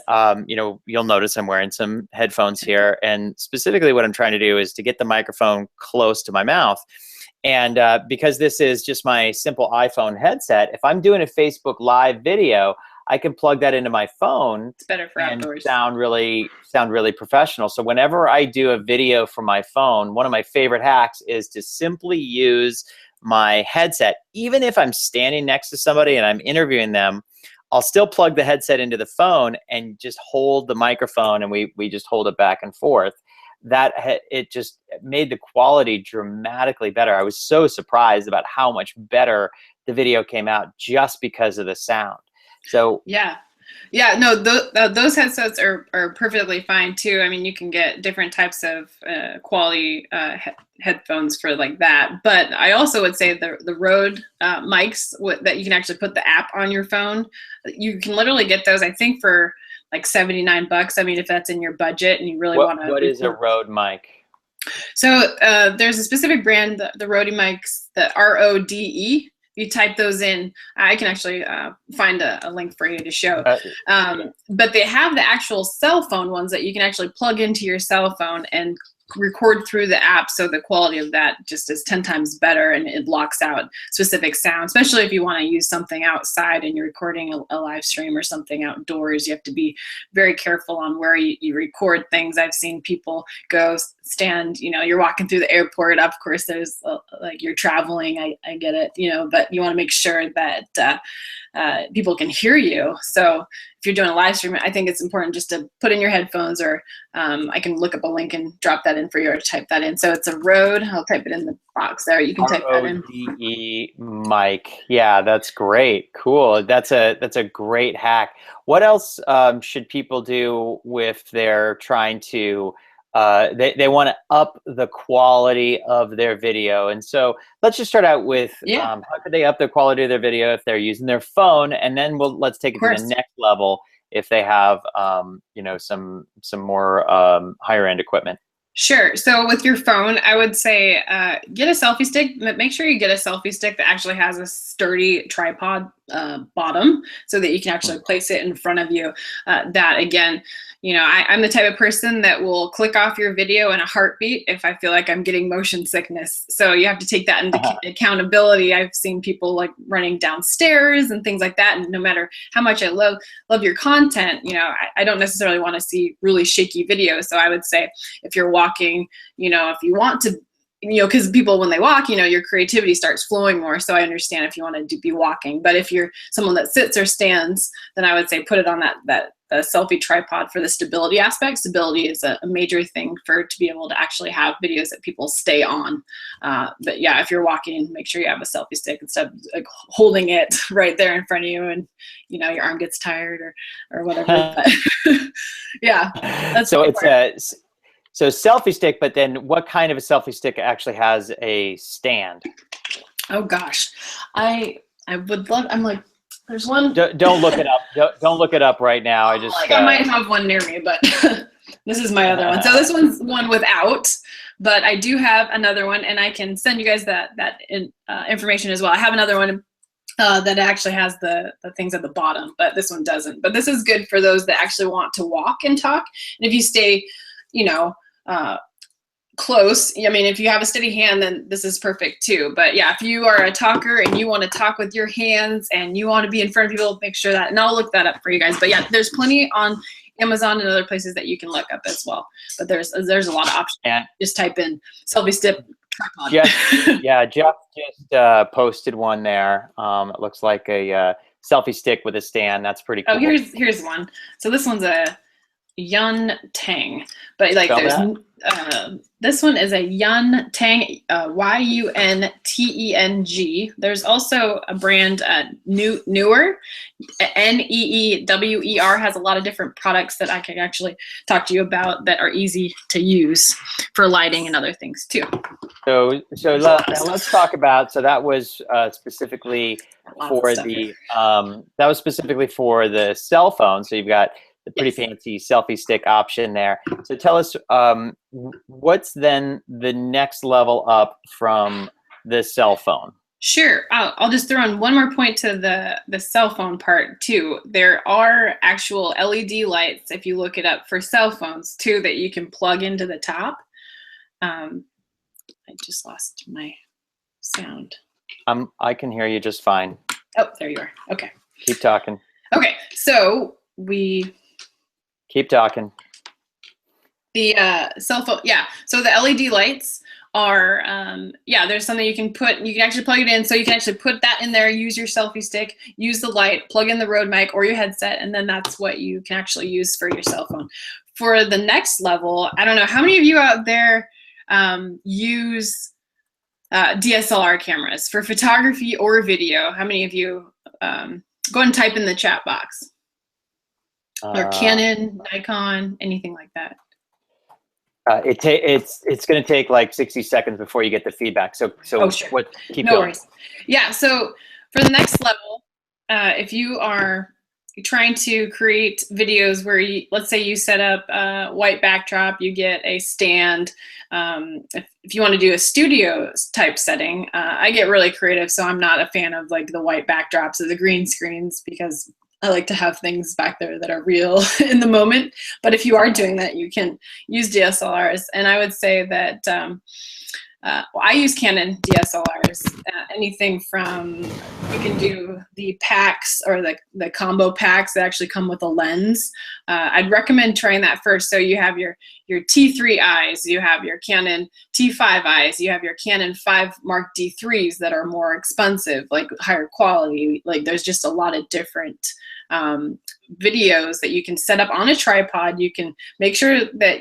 Speaker 1: you know, you'll notice I'm wearing some headphones here. And specifically what I'm trying to do is to get the microphone close to my mouth. And because this is just my simple iPhone headset, if I'm doing a Facebook Live video, I can plug that into my phone.
Speaker 2: It's better for outdoors.
Speaker 1: Sound really professional. So whenever I do a video from my phone, one of my favorite hacks is to simply use my headset. Even if I'm standing next to somebody and I'm interviewing them, I'll still plug the headset into the phone and just hold the microphone, and we just hold it back and forth. it just made the quality dramatically better. I was so surprised about how much better the video came out just because of the sound. So
Speaker 2: yeah. Yeah, no, those headsets are perfectly fine too. I mean, you can get different types of quality headphones for like that. But I also would say the Rode mics that you can actually put the app on your phone. You can literally get those, I think, for like $79. I mean, if that's in your budget and you really want to.
Speaker 1: What is a Rode mic?
Speaker 2: So there's a specific brand, the Rode mics, the RODE. You type those in, I can actually find a link for you to show. But they have the actual cell phone ones that you can actually plug into your cell phone and record through the app, so the quality of that just is 10 times better, and it blocks out specific sound, especially if you want to use something outside and you're recording a live stream or something outdoors. You have to be very careful on where you record things. I've seen people go stand, you're walking through the airport, of course there's like you're traveling, I get it, but you want to make sure that people can hear you. So if you're doing a live stream, I think it's important just to put in your headphones, or I can look up a link and drop that in for you, or type that in. So it's a Rode. I'll type it in the box there. You can type that in.
Speaker 1: RODE mic. Yeah, that's great. Cool. That's a great hack. What else should people do if they're trying to they want to up the quality of their video? And so let's just start out with how could they up the quality of their video if they're using their phone, and then let's take it to the next level if they have some more higher end equipment.
Speaker 2: Sure. So with your phone, I would say get a selfie stick. Make sure you get a selfie stick that actually has a sturdy tripod bottom, so that you can actually place it in front of you. That again, I'm the type of person that will click off your video in a heartbeat if I feel like I'm getting motion sickness. So you have to take that into accountability. I've seen people like running downstairs and things like that. And no matter how much I love your content, I don't necessarily want to see really shaky videos. So I would say if you're walking, if you want to, because people, when they walk, your creativity starts flowing more. So I understand if you want to be walking, but if you're someone that sits or stands, then I would say put it on that selfie tripod for the stability aspect. Stability is a major thing to be able to actually have videos that people stay on. But yeah, if you're walking, make sure you have a selfie stick instead of like holding it right there in front of you, and your arm gets tired or whatever. But yeah, that's
Speaker 1: so it's So selfie stick, but then what kind of a selfie stick actually has a stand?
Speaker 2: Oh gosh, I would love. I'm like, there's one.
Speaker 1: Don't look it up. Don't look it up right now. I
Speaker 2: might have one near me, but this is my other one. So this one's one without, but I do have another one, and I can send you guys that information as well. I have another one that actually has the things at the bottom, but this one doesn't. But this is good for those that actually want to walk and talk. And if you stay, close. I mean, if you have a steady hand, then this is perfect too. But yeah, if you are a talker and you want to talk with your hands and you want to be in front of people, make sure that, and I'll look that up for you guys. But yeah, there's plenty on Amazon and other places that you can look up as well. But there's a lot of options. Yeah. Just type in selfie stick tripod.
Speaker 1: Jeff just posted one there. It looks like a selfie stick with a stand. That's pretty cool.
Speaker 2: Oh, here's one. So this one's a Yun Tang, but like this one is a Yun Tang, YUNTENG. There's also a brand Neewer, NEEWER, has a lot of different products that I can actually talk to you about that are easy to use for lighting and other things too.
Speaker 1: So let's talk about. So that was specifically for the cell phone. So you've got the pretty fancy selfie stick option there. So tell us, what's then the next level up from the cell phone?
Speaker 2: Sure. I'll just throw in one more point to the cell phone part too. There are actual LED lights, if you look it up, for cell phones too, that you can plug into the top. I just lost my sound.
Speaker 1: I can hear you just fine.
Speaker 2: Oh, there you are. Okay.
Speaker 1: Keep talking.
Speaker 2: Okay. So
Speaker 1: Keep talking.
Speaker 2: The cell phone, yeah. So the LED lights are, yeah, there's something you can put, you can actually plug it in. So you can actually put that in there, use your selfie stick, use the light, plug in the Rode mic or your headset, and then that's what you can actually use for your cell phone. For the next level, I don't know, how many of you out there use DSLR cameras for photography or video? How many of you, go ahead and type in the chat box. Or Canon, Nikon, anything like that.
Speaker 1: It's going to take like 60 seconds before you get the feedback. So
Speaker 2: oh, sure.
Speaker 1: Keep
Speaker 2: no
Speaker 1: going.
Speaker 2: Worries. Yeah. So for the next level, if you are trying to create videos where you, let's say you set up a white backdrop, you get a stand. If you want to do a studio type setting, I get really creative. So I'm not a fan of like the white backdrops or the green screens because I like to have things back there that are real in the moment. But if you are doing that, you can use DSLRs. And I would say that well, I use Canon DSLRs. Anything from, you can do the packs or the combo packs that actually come with a lens. I'd recommend trying that first. So you have your T3 eyes, you have your Canon T5 eyes, you have your Canon 5 Mark D3s that are more expensive, like higher quality. Like there's just a lot of different videos that you can set up on a tripod. You can make sure that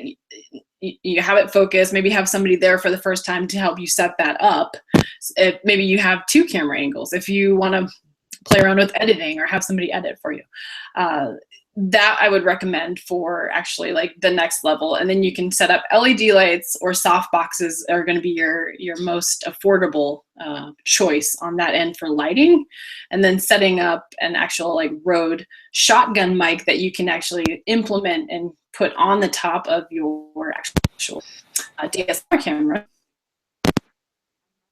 Speaker 2: you have it focused, maybe have somebody there for the first time to help you set that up. If maybe you have 2 camera angles if you want to play around with editing or have somebody edit for you. That I would recommend for actually like the next level. And then you can set up LED lights or soft boxes are going to be your most affordable choice on that end for lighting. And then setting up an actual like Rode shotgun mic that you can actually implement and put on the top of your actual DSLR camera.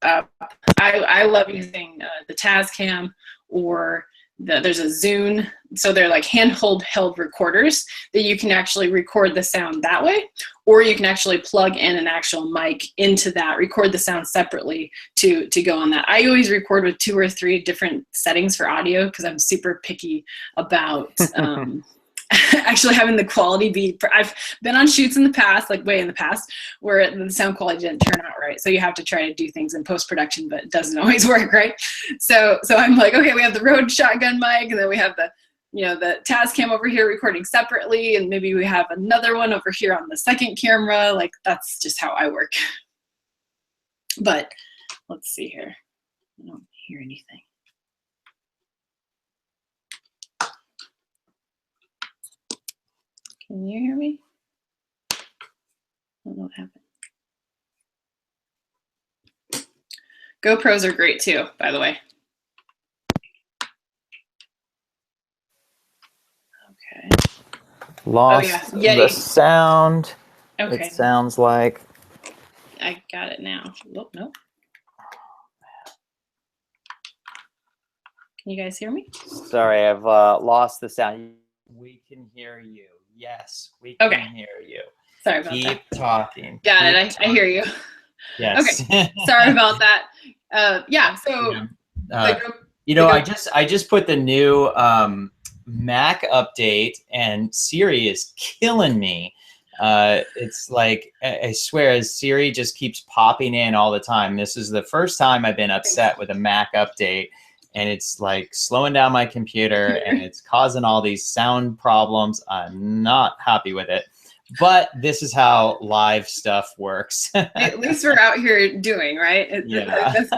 Speaker 2: I love using the Tascam or there's a Zune. So they're like handheld recorders that you can actually record the sound that way, or you can actually plug in an actual mic into that, record the sound separately to go on that. I always record with 2 or 3 different settings for audio because I'm super picky about actually having the quality be. I've been on shoots in the past, like way in the past, where the sound quality didn't turn out right. So you have to try to do things in post-production, but it doesn't always work, right? So I'm like, okay, we have the Rode shotgun mic, and then we have the, you know, the Tascam over here recording separately, and maybe we have another one over here on the second camera. Like that's just how I work. But let's see here. I don't hear anything. Can you hear me? I don't know what happened. GoPros are great too, by the way. Okay.
Speaker 1: Lost the sound.
Speaker 2: Okay.
Speaker 1: It sounds like.
Speaker 2: I got it now. Oh, nope. Can you guys hear me?
Speaker 1: Sorry, I've lost the sound. We can hear you. Yes, we can hear you.
Speaker 2: Sorry about that.
Speaker 1: Keep talking.
Speaker 2: Got it. I hear you.
Speaker 1: Yes.
Speaker 2: Okay. Sorry about that. Yeah. So.
Speaker 1: You know, I just put the new Mac update, and Siri is killing me. It's like, I swear, Siri just keeps popping in all the time. This is the first time I've been upset with a Mac update, and it's like slowing down my computer and it's causing all these sound problems. I'm not happy with it, but this is how live stuff works.
Speaker 2: At least we're out here doing, right?
Speaker 1: Yeah.
Speaker 2: That's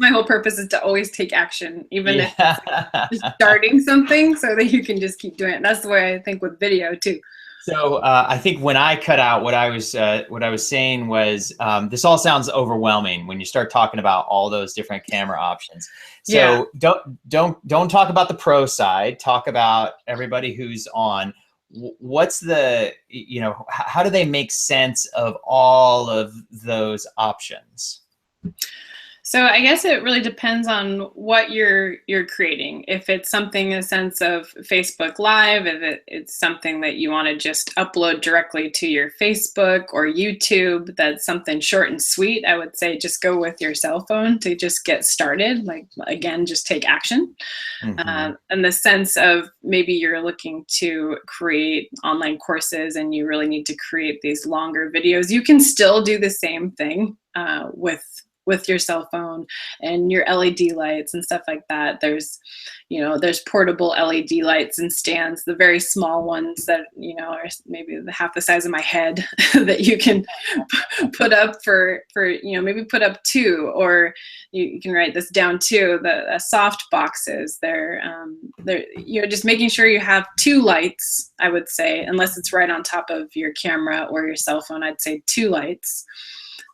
Speaker 2: my whole purpose, is to always take action, even if it's just starting something, so that you can just keep doing it. That's the way I think with video too.
Speaker 1: So I think when I cut out, what I was saying was, this all sounds overwhelming when you start talking about all those different camera options. So don't talk about the pro side. Talk about everybody who's on. What's the, you know, how do they make sense of all of those options?
Speaker 2: So I guess it really depends on what you're creating. If it's something in a sense of Facebook Live, if it's something that you want to just upload directly to your Facebook or YouTube, that's something short and sweet. I would say just go with your cell phone to just get started. Like, again, just take action. In the sense of maybe you're looking to create online courses and you really need to create these longer videos, you can still do the same thing with your cell phone and your LED lights and stuff like that. There's portable LED lights and stands, the very small ones that, are maybe half the size of my head that you can put up for maybe put up 2, or you can write this down too, the soft boxes. They're just making sure you have 2 lights, I would say, unless it's right on top of your camera or your cell phone. I'd say 2 lights.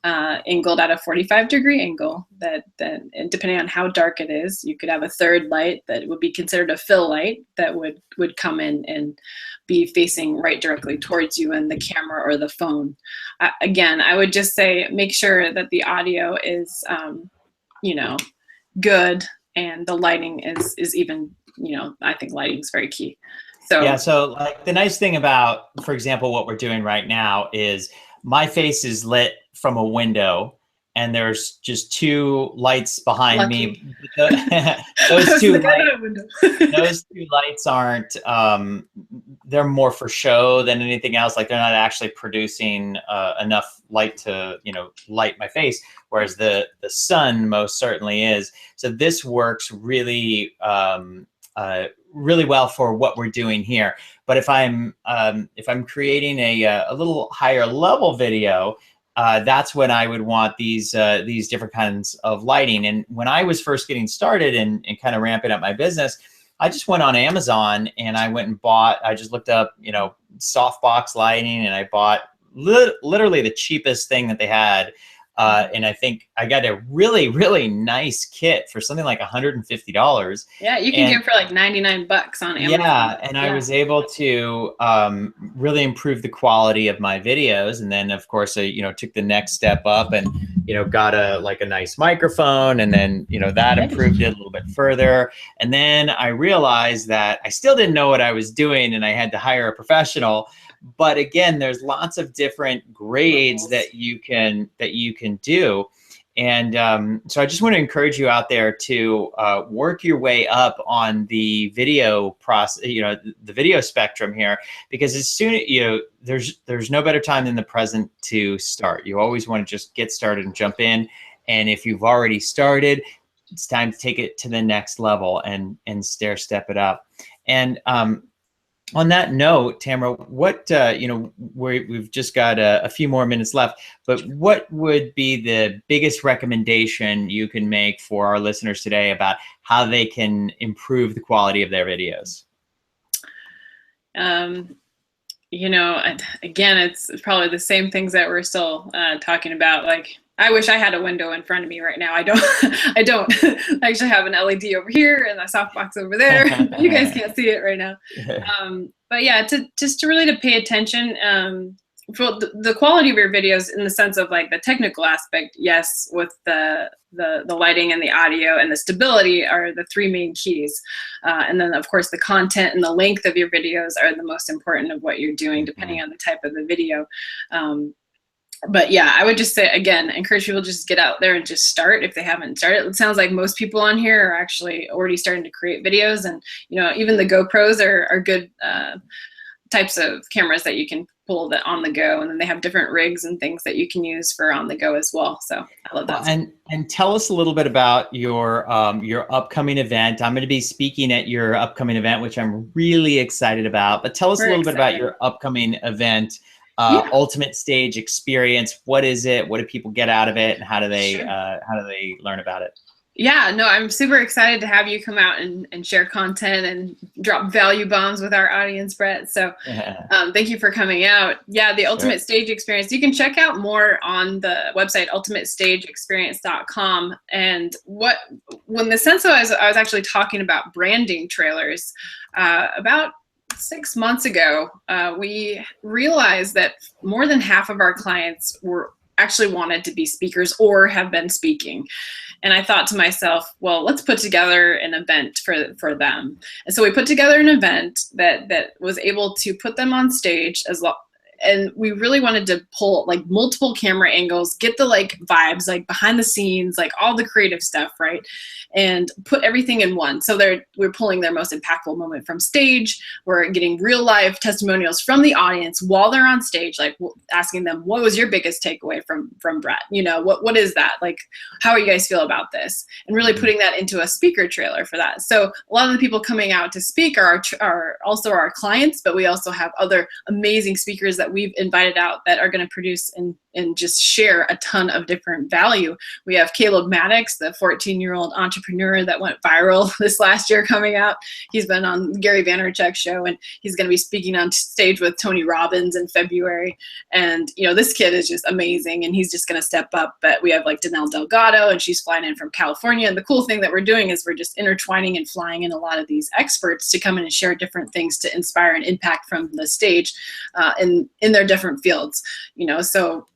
Speaker 2: Angled at a 45-degree angle, that and depending on how dark it is, you could have a 3rd light that would be considered a fill light that would come in and be facing right directly towards you and the camera or the phone. Again, I would just say make sure that the audio is good, and the lighting is even, I think lighting is very key. So
Speaker 1: yeah, so like the nice thing about, for example, what we're doing right now is my face is lit from a window, and there's just 2 lights behind me. Those 2 lights aren't, they're more for show than anything else. Like, they're not actually producing enough light to, light my face, whereas the sun most certainly is. So this works really, really well for what we're doing here. But if I'm creating a little higher level video, that's when I would want these different kinds of lighting. And when I was first getting started and kind of ramping up my business, I just went on Amazon and I just looked up, softbox lighting, and I bought literally the cheapest thing that they had. And I think I got a really, really nice kit for something like $150.
Speaker 2: Yeah, you can get it for like $99 on Amazon.
Speaker 1: Yeah, and I was able to really improve the quality of my videos. And then, of course, I took the next step up and got a nice microphone, and then that improved it a little bit further. And then I realized that I still didn't know what I was doing, and I had to hire a professional. But again, there's lots of different grades that you can do. And so I just want to encourage you out there to work your way up on the video process, the video spectrum here, because as soon as there's no better time than the present to start. You always want to just get started and jump in. And if you've already started, it's time to take it to the next level and stair step it up. And on that note, Tamara, what, we've just got a few more minutes left, but what would be the biggest recommendation you can make for our listeners today about how they can improve the quality of their videos?
Speaker 2: Again, it's probably the same things that we're still talking about. Like, I wish I had a window in front of me right now. I don't. I actually have an LED over here and a softbox over there. You guys can't see it right now. But yeah, to really pay attention for the quality of your videos in the sense of like the technical aspect. Yes, with the lighting and the audio and the stability are the 3 main keys. And then of course the content and the length of your videos are the most important of what you're doing, depending on the type of the video. But yeah, I would just say, again, encourage people to just get out there and just start if they haven't started. It sounds like most people on here are actually already starting to create videos, and even the GoPros are good types of cameras that you can pull that on the go, and then they have different rigs and things that you can use for on the go as well. So I love that.
Speaker 1: And tell us a little bit about your upcoming event. I'm going to be speaking at your upcoming event, which I'm really excited about. But tell us a little bit about your upcoming event. Ultimate Stage Experience. What is it? What do people get out of it? And how do they learn about it?
Speaker 2: Yeah, no, I'm super excited to have you come out and share content and drop value bombs with our audience, Bret. So thank you for coming out. Yeah, the Ultimate Stage Experience. You can check out more on the website, ultimatestageexperience.com. And when the sense I was actually talking about branding trailers about 6 months ago, we realized that more than half of our clients were actually wanted to be speakers or have been speaking. And I thought to myself, well, let's put together an event for them. And so we put together an event that was able to put them on stage as well. And we really wanted to pull like multiple camera angles, get the like vibes, like behind the scenes, like all the creative stuff, right? And put everything in one. So we're pulling their most impactful moment from stage. We're getting real life testimonials from the audience while they're on stage, like asking them, what was your biggest takeaway from Bret? You know, what is that? Like, how you guys feel about this? And really putting that into a speaker trailer for that. So a lot of the people coming out to speak are also our clients, but we also have other amazing speakers that we've invited out that are going to produce and just share a ton of different value. We have Caleb Maddox, the 14-year-old entrepreneur that went viral this last year, coming out. He's been on Gary Vaynerchuk's show, and he's going to be speaking on stage with Tony Robbins in February. And you know, this kid is just amazing, and he's just going to step up. But we have like Danelle Delgado, and she's flying in from California. And the cool thing that we're doing is we're just intertwining and flying in a lot of these experts to come in and share different things to inspire and impact from the stage in their different fields. You know, so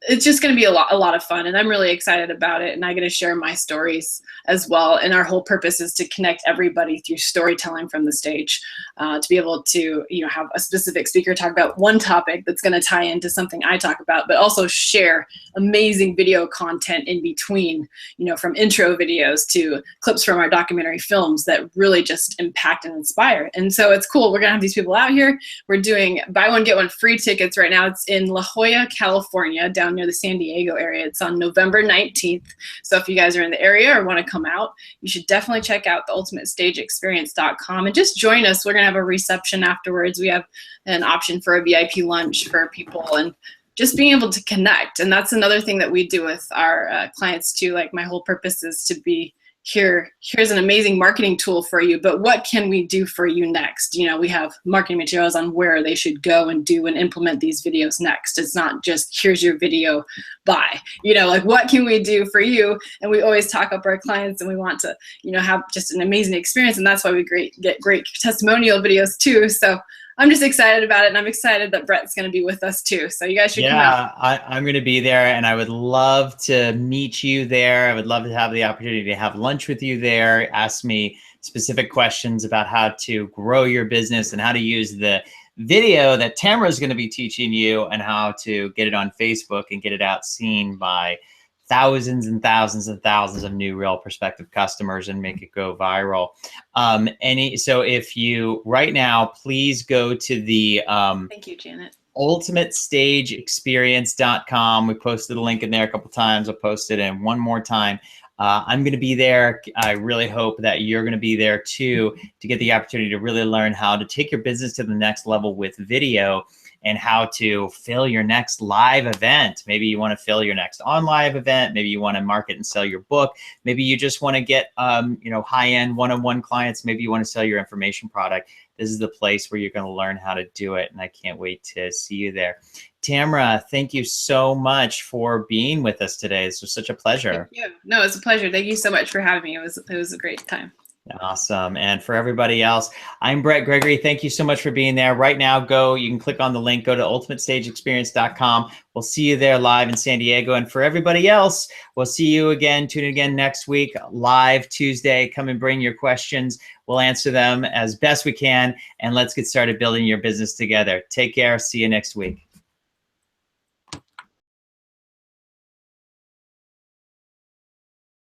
Speaker 2: it's just going to be a lot of fun, and I'm really excited about it. And I get to share my stories as well. And our whole purpose is to connect everybody through storytelling from the stage, to be able to, you know, have a specific speaker talk about one topic that's going to tie into something I talk about, but also share amazing video content in between, you know, from intro videos to clips from our documentary films that really just impact and inspire. And so it's cool. We're going to have these people out here. We're doing buy one, get one free tickets right now. It's in La Jolla, California, down near the San Diego area. It's on November 19th. So if you guys are in the area or want to come out, you should definitely check out theultimatestageexperience.com and just join us. We're going to have a reception afterwards. We have an option for a VIP lunch for people, and just being able to connect. And that's another thing that we do with our clients too. Like, my whole purpose is to be here's an amazing marketing tool for you, but what can we do for you next? You know, we have marketing materials on where they should go and do and implement these videos next. It's not just here's your video, bye. You know, like, what can we do for you? And we always talk up our clients, and we want to, you know, have just an amazing experience. And that's why we get great testimonial videos too. So I'm just excited about it, and I'm excited that Bret's going to be with us too. So you guys should come out.
Speaker 1: I'm going to be there, and I would love to meet you there. I would love to have the opportunity to have lunch with you there. Ask me specific questions about how to grow your business and how to use the video that Tamara is going to be teaching you, and how to get it on Facebook and get it out seen by thousands and thousands and thousands of new real prospective customers and make it go viral. So if you right now, please go to the
Speaker 2: Thank you, Janet.
Speaker 1: ultimatestageexperience.com. We posted a link in there a couple times. I'll post it in one more time. I'm going to be there. I really hope that you're going to be there too, to get the opportunity to really learn how to take your business to the next level with video, and how to fill your next live event. Maybe you want to fill your next on live event. Maybe you want to market and sell your book. Maybe you just want to get you know, high-end one-on-one clients. Maybe you want to sell your information product. This is the place where you're going to learn how to do it, and I can't wait to see you there. Tamara, thank you so much for being with us today. This was such a pleasure.
Speaker 2: Thank you. No, it's a pleasure. Thank you so much for having me. It was a great time.
Speaker 1: Awesome. And for everybody else, I'm Bret Gregory. Thank you so much for being there. Right now, you can click on the link, go to ultimatestageexperience.com. We'll see you there live in San Diego. And for everybody else, we'll see you again, tune in again next week, live Tuesday. Come and bring your questions. We'll answer them as best we can. And let's get started building your business together. Take care. See you next week.